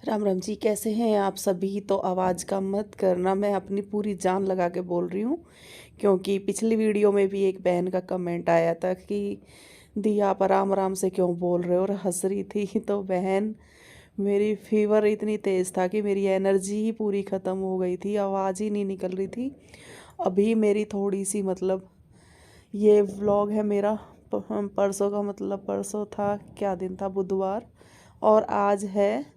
राम राम जी, कैसे हैं आप सभी। तो आवाज़ का मत करना, मैं अपनी पूरी जान लगा के बोल रही हूँ। क्योंकि पिछली वीडियो में भी एक बहन का कमेंट आया था कि दी आप आराम आराम से क्यों बोल रहे हो, और हंस रही थी। तो बहन, मेरी फीवर इतनी तेज़ था कि मेरी एनर्जी ही पूरी ख़त्म हो गई थी, आवाज़ ही नहीं निकल रही थी। अभी मेरी थोड़ी सी मतलब, ये व्लॉग है मेरा परसों का, मतलब परसों था, क्या दिन था, बुधवार, और आज है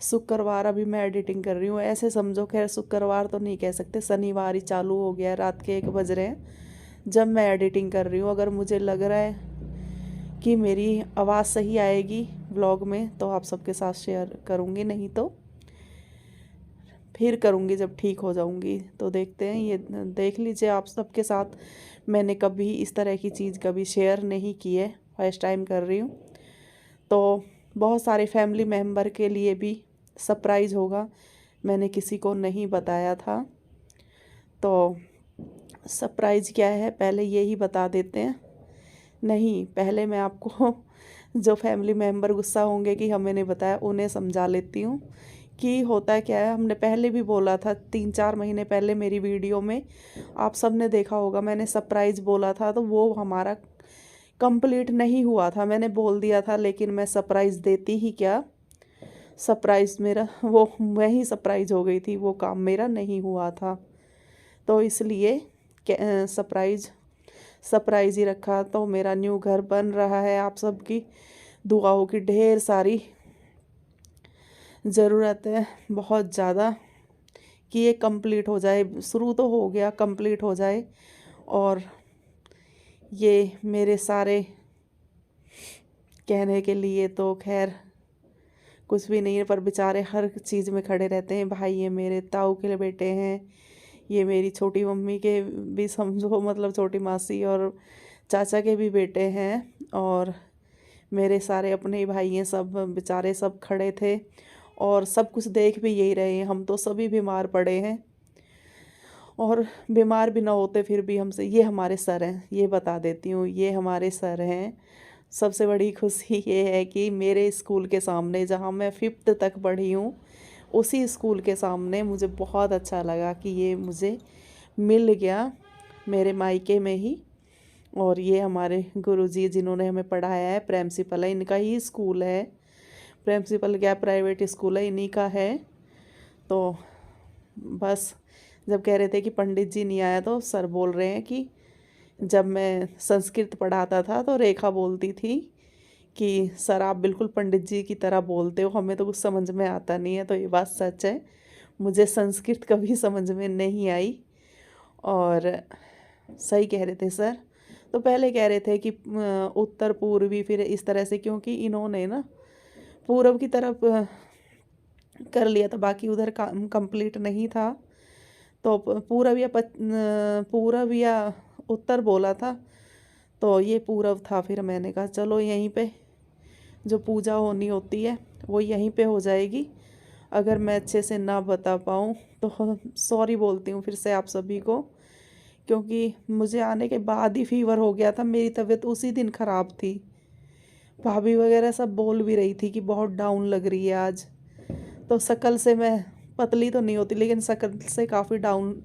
शुक्रवार। अभी मैं एडिटिंग कर रही हूँ, ऐसे समझो। खैर शुक्रवार तो नहीं कह सकते, शनिवार ही चालू हो गया है, रात के 1 बज रहे हैं जब मैं एडिटिंग कर रही हूँ। अगर मुझे लग रहा है कि मेरी आवाज़ सही आएगी व्लॉग में तो आप सबके साथ शेयर करूँगी, नहीं तो फिर करूँगी जब ठीक हो जाऊँगी। तो देखते हैं, ये देख लीजिए आप सबके साथ। मैंने कभी इस तरह की चीज़ कभी शेयर नहीं की है, फर्स्ट टाइम कर रही हूँ। तो बहुत सारे फैमिली मेम्बर के लिए भी सरप्राइज़ होगा, मैंने किसी को नहीं बताया था। तो सरप्राइज़ क्या है, पहले ये ही बता देते हैं। नहीं, पहले मैं आपको जो फैमिली मेम्बर गुस्सा होंगे कि हमें नहीं बताया, उन्हें समझा लेती हूँ कि होता क्या है। हमने पहले भी बोला था, 3-4 महीने पहले मेरी वीडियो में आप सब ने देखा होगा, मैंने सरप्राइज़ बोला था। तो वो हमारा कंप्लीट नहीं हुआ था, मैंने बोल दिया था, लेकिन मैं सरप्राइज़ देती ही क्या, सरप्राइज़ मेरा वो मैं ही सरप्राइज़ हो गई थी, वो काम मेरा नहीं हुआ था। तो इसलिए सरप्राइज़ सरप्राइज़ ही रखा। तो मेरा न्यू घर बन रहा है, आप सबकी दुआओं की ढेर सारी ज़रूरत है, बहुत ज़्यादा, कि ये कंप्लीट हो जाए। शुरू तो हो गया, कंप्लीट हो जाए। और ये मेरे सारे कहने के लिए तो खैर कुछ भी नहीं है, पर बेचारे हर चीज़ में खड़े रहते हैं। भाई ये मेरे ताऊ के बेटे हैं, ये मेरी छोटी मम्मी के भी समझो, मतलब छोटी मासी और चाचा के भी बेटे हैं, और मेरे सारे अपने ही भाई हैं। सब बेचारे सब खड़े थे और सब कुछ देख भी यही रहे हैं। हम तो सभी बीमार पड़े हैं, और बीमार भी ना होते फिर भी हमसे, ये हमारे सर हैं, ये बता देती हूँ, ये हमारे सर हैं। सबसे बड़ी खुशी ये है कि मेरे स्कूल के सामने, जहाँ मैं 5th तक पढ़ी हूँ, उसी स्कूल के सामने मुझे बहुत अच्छा लगा कि ये मुझे मिल गया मेरे मायके में ही। और ये हमारे गुरुजी जिन्होंने हमें पढ़ाया है, प्रिंसिपल है, इनका ही स्कूल है। प्रिंसिपल क्या, प्राइवेट स्कूल है, इन्हीं का है। तो बस, जब कह रहे थे कि पंडित जी नहीं आया, तो सर बोल रहे हैं कि जब मैं संस्कृत पढ़ाता था तो रेखा बोलती थी कि सर आप बिल्कुल पंडित जी की तरह बोलते हो, हमें तो कुछ समझ में आता नहीं है। तो ये बात सच है, मुझे संस्कृत कभी समझ में नहीं आई। और सही कह रहे थे सर। तो पहले कह रहे थे कि उत्तर पूर्वी, फिर इस तरह से, क्योंकि इन्होंने ना पूर्व की तरफ कर लिया था, बाकी उधर काम कंप्लीट नहीं था। तो पूरब या उत्तर बोला था, तो ये पूरब था। फिर मैंने कहा चलो यहीं पे जो पूजा होनी होती है वो यहीं पे हो जाएगी। अगर मैं अच्छे से ना बता पाऊँ तो सॉरी बोलती हूँ फिर से आप सभी को, क्योंकि मुझे आने के बाद ही फीवर हो गया था। मेरी तबीयत उसी दिन ख़राब थी, भाभी वगैरह सब बोल भी रही थी कि बहुत डाउन लग रही है आज। तो शक्ल से मैं पतली तो नहीं होती, लेकिन शक्ल से काफ़ी डाउन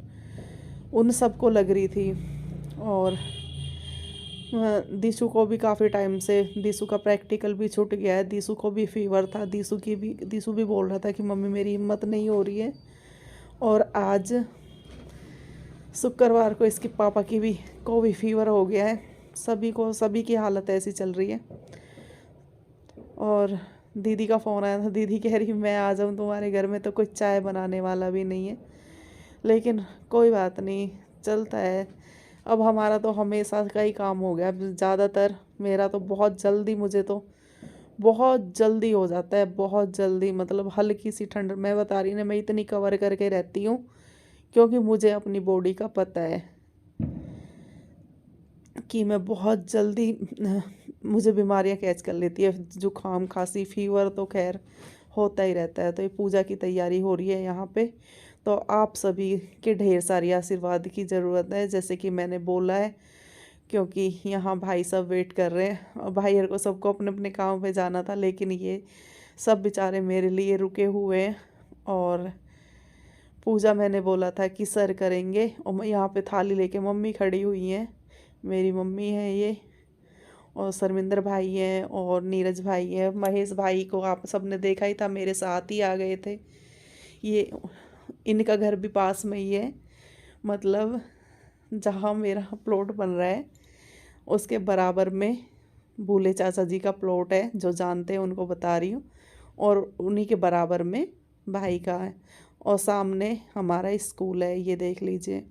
उन सबको लग रही थी। और दीसू को भी काफ़ी टाइम से, दीसू का प्रैक्टिकल भी छूट गया है, दीसू को भी फीवर था। दीसू भी बोल रहा था कि मम्मी मेरी हिम्मत नहीं हो रही है। और आज शुक्रवार को इसके पापा की भी को भी फीवर हो गया है। सभी की हालत ऐसी चल रही है। और दीदी का फ़ोन आया था, दीदी कह रही मैं आ जाऊँ तुम्हारे घर में, तो कोई चाय बनाने वाला भी नहीं है। लेकिन कोई बात नहीं, चलता है। अब हमारा तो हमेशा का ही काम हो गया ज़्यादातर। मेरा तो बहुत जल्दी, मुझे तो बहुत जल्दी हो जाता है, बहुत जल्दी। मतलब हल्की सी ठंड, मैं बता रही ना, मैं इतनी कवर करके रहती हूँ क्योंकि मुझे अपनी बॉडी का पता है कि मैं बहुत जल्दी मुझे बीमारियां कैच कर लेती है। जुकाम, खांसी, फीवर तो खैर होता ही रहता है। तो ये पूजा की तैयारी हो रही है यहाँ पे। तो आप सभी के ढेर सारी आशीर्वाद की ज़रूरत है, जैसे कि मैंने बोला है, क्योंकि यहाँ भाई सब वेट कर रहे हैं। और भाई को सबको अपने अपने काम पे जाना था, लेकिन ये सब बेचारे मेरे लिए रुके हुए हैं। और पूजा मैंने बोला था कि सर करेंगे, और यहाँ पे थाली लेके मम्मी खड़ी हुई हैं, मेरी मम्मी है ये, और शर्मिंदर भाई हैं और नीरज भाई है। महेश भाई को आप सबने देखा ही था, मेरे साथ ही आ गए थे। ये इनका घर भी पास में ही है, मतलब जहाँ मेरा प्लॉट बन रहा है उसके बराबर में भूले चाचा जी का प्लॉट है, जो जानते हैं उनको बता रही हूँ, और उन्हीं के बराबर में भाई का है। और सामने हमारा स्कूल है, ये देख लीजिए,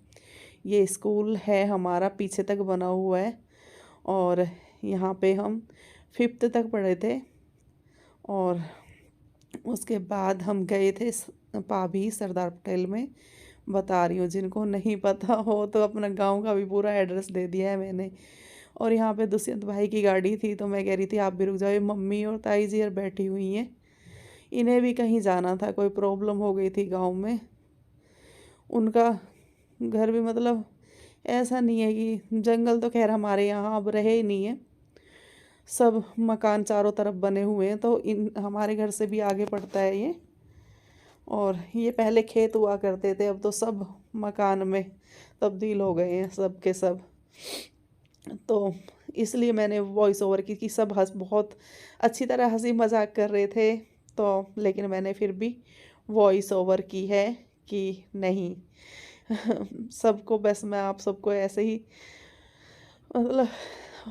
ये स्कूल है हमारा, पीछे तक बना हुआ है। और यहाँ पे हम 5th तक पढ़े थे। और उसके बाद हम गए थे पाभी सरदार पटेल में। बता रही हूँ, जिनको नहीं पता हो तो अपना गांव का भी पूरा एड्रेस दे दिया है मैंने। और यहाँ पे दुष्यंत भाई की गाड़ी थी, तो मैं कह रही थी आप भी रुक जाओ, ये मम्मी और ताई जी यार बैठी हुई हैं, इन्हें भी कहीं जाना था, कोई प्रॉब्लम हो गई थी गांव में। उनका घर भी मतलब ऐसा नहीं है कि जंगल, तो खैर हमारे यहाँ अब रहे ही नहीं है, सब मकान चारों तरफ बने हुए हैं, तो इन हमारे घर से भी आगे पड़ता है ये। और ये पहले खेत हुआ करते थे, अब तो सब मकान में तब्दील हो गए हैं सब के सब। तो इसलिए मैंने वॉइस ओवर की कि सब बहुत अच्छी तरह हंसी मजाक कर रहे थे, तो लेकिन मैंने फिर भी वॉइस ओवर की है कि नहीं सबको, बस मैं आप सबको ऐसे ही मतलब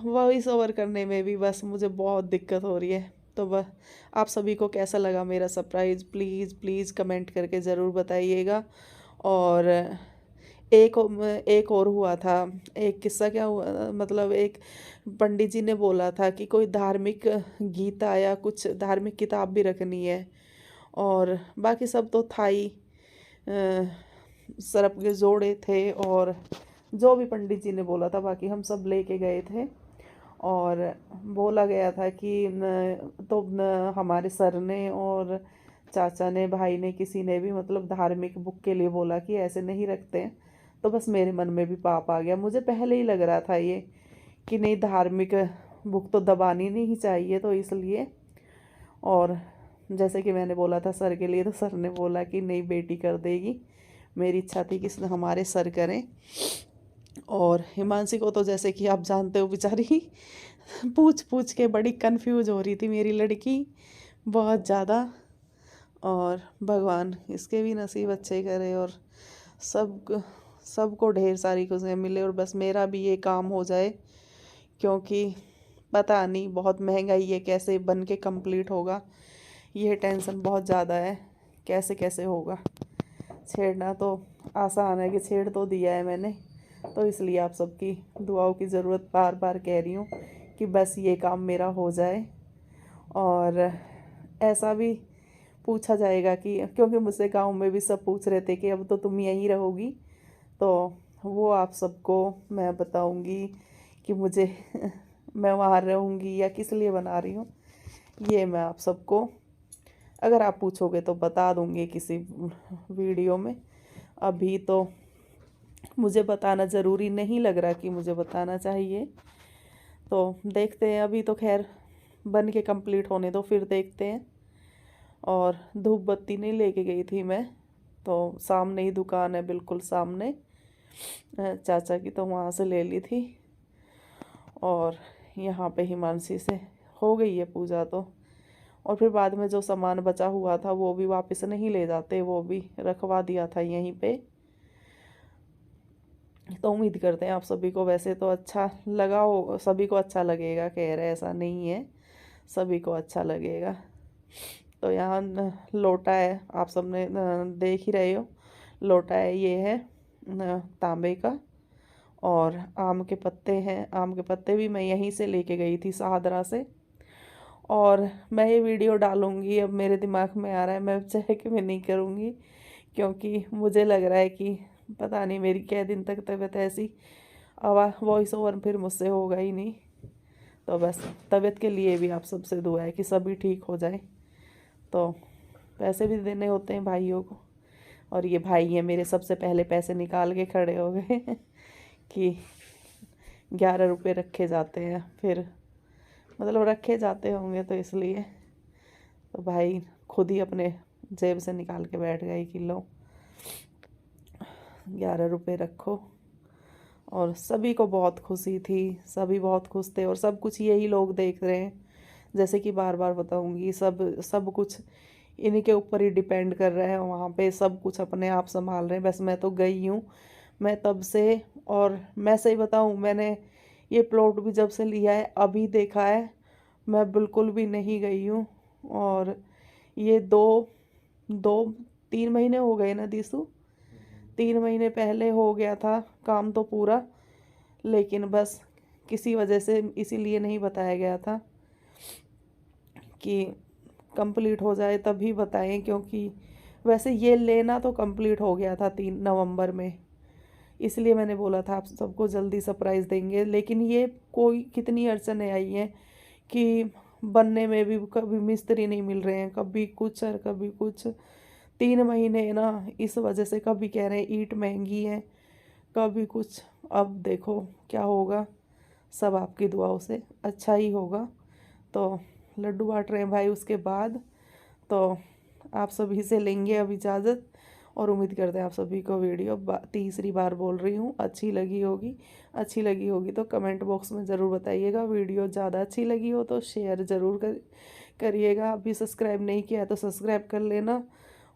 वॉइस ओवर करने में भी बस मुझे बहुत दिक्कत हो रही है। तो वह आप सभी को कैसा लगा मेरा सरप्राइज़, प्लीज़ प्लीज़ कमेंट करके ज़रूर बताइएगा। और एक और हुआ था, एक किस्सा क्या हुआ, मतलब एक पंडित जी ने बोला था कि कोई धार्मिक गीता या कुछ धार्मिक किताब भी रखनी है, और बाकी सब तो था ही, सर्प के जोड़े थे और जो भी पंडित जी ने बोला था, बाकी हम सब लेके गए थे। और बोला गया था कि हमारे सर ने और चाचा ने, भाई ने, किसी ने भी मतलब धार्मिक बुक के लिए बोला कि ऐसे नहीं रखते हैं। तो बस मेरे मन में भी पाप आ गया, मुझे पहले ही लग रहा था ये कि नहीं, धार्मिक बुक तो दबानी नहीं चाहिए, तो इसलिए। और जैसे कि मैंने बोला था सर के लिए, तो सर ने बोला कि नहीं बेटी कर देगी, मेरी इच्छा थी कि हमारे सर करें। और हिमांशी को तो जैसे कि आप जानते हो, बेचारी पूछ पूछ के बड़ी कंफ्यूज हो रही थी मेरी लड़की, बहुत ज़्यादा। और भगवान इसके भी नसीब अच्छे करे, और सब सबको ढेर सारी खुशियाँ मिले, और बस मेरा भी ये काम हो जाए, क्योंकि पता नहीं बहुत महंगाई है, कैसे बन के कंप्लीट होगा, ये टेंशन बहुत ज़्यादा है, कैसे कैसे होगा। छेड़ना तो आसान है कि छेड़ तो दिया है मैंने, तो इसलिए आप सबकी दुआओं की ज़रूरत बार बार कह रही हूँ कि बस ये काम मेरा हो जाए। और ऐसा भी पूछा जाएगा कि, क्योंकि मुझसे गांव में भी सब पूछ रहे थे कि अब तो तुम यहीं रहोगी, तो वो आप सबको मैं बताऊंगी कि मुझे मैं वहाँ रहूँगी या किस लिए बना रही हूँ, ये मैं आप सबको अगर आप पूछोगे तो बता दूँगी किसी वीडियो में। अभी तो मुझे बताना ज़रूरी नहीं लग रहा कि मुझे बताना चाहिए, तो देखते हैं। अभी तो खैर बन के कंप्लीट होने दो, फिर देखते हैं। और धूप बत्ती नहीं लेके गई थी मैं, तो सामने ही दुकान है, बिल्कुल सामने चाचा की, तो वहाँ से ले ली थी। और यहाँ पे हिमांशी से हो गई है पूजा तो। और फिर बाद में जो सामान बचा हुआ था वो भी वापस नहीं ले जाते, वो भी रखवा दिया था यहीं पे। तो उम्मीद करते हैं आप सभी को वैसे तो अच्छा लगा हो, सभी को अच्छा लगेगा, कह रहे ऐसा नहीं है, सभी को अच्छा लगेगा। तो यहाँ लोटा है, आप सबने देख ही रहे हो, लोटा है, ये है तांबे का। और आम के पत्ते हैं, आम के पत्ते भी मैं यहीं से लेके गई थी सादरा से। और मैं ये वीडियो डालूँगी, अब मेरे दिमाग में आ रहा है, मैं चाहे कि मैं नहीं करूँगी, क्योंकि मुझे लग रहा है कि पता नहीं मेरी क्या दिन तक तबीयत ऐसी, आवाज़ वॉइस ओवर फिर मुझसे होगा ही नहीं। तो बस तबीयत के लिए भी आप सबसे दुआ है कि सभी ठीक हो जाए। तो पैसे भी देने होते हैं भाइयों को, और ये भाई है मेरे, सबसे पहले पैसे निकाल के खड़े हो गए कि 11 रुपये रखे जाते हैं, फिर मतलब रखे जाते होंगे तो इसलिए। तो भाई खुद ही अपने जेब से निकाल के बैठ गए कि लो 11 रुपये रखो। और सभी को बहुत खुशी थी, सभी बहुत खुश थे और सब कुछ यही लोग देख रहे हैं। जैसे कि बार बार बताऊंगी, सब सब कुछ इन्हीं के ऊपर ही डिपेंड कर रहे हैं, वहाँ पे सब कुछ अपने आप संभाल रहे हैं। बस मैं तो गई हूँ, मैं तब से। और मैं सही बताऊँ, मैंने ये प्लॉट भी जब से लिया है अभी देखा है, मैं बिल्कुल भी नहीं गई हूँ। और ये दो दो 3 महीने हो गए ना दिसू, 3 महीने पहले हो गया था काम तो पूरा, लेकिन बस किसी वजह से इसीलिए नहीं बताया गया था कि कंप्लीट हो जाए तभी बताएं, क्योंकि वैसे ये लेना तो कंप्लीट हो गया था 3 नवंबर में। इसलिए मैंने बोला था आप सबको जल्दी सरप्राइज़ देंगे, लेकिन ये कोई कितनी अड़चनें आई हैं कि बनने में भी कभी मिस्त्री नहीं मिल रहे हैं, कभी कुछ और कभी कुछ। 3 महीने ना इस वजह से, कभी कह रहे हैं ईंट महंगी है, कभी कुछ। अब देखो क्या होगा, सब आपकी दुआओं से अच्छा ही होगा। तो लड्डू बांट रहे हैं भाई उसके बाद। तो आप सभी से लेंगे अब इजाज़त, और उम्मीद करते हैं आप सभी को वीडियो तीसरी बार बोल रही हूँ अच्छी लगी होगी। अच्छी लगी होगी तो कमेंट बॉक्स में ज़रूर बताइएगा। वीडियो ज़्यादा अच्छी लगी हो तो शेयर ज़रूर करिएगा। अभी सब्सक्राइब नहीं किया है तो सब्सक्राइब कर लेना।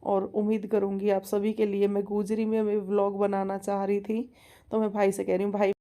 और उम्मीद करूँगी आप सभी के लिए, मैं गुजरी में व्लॉग बनाना चाह रही थी, तो मैं भाई से कह रही हूँ भाई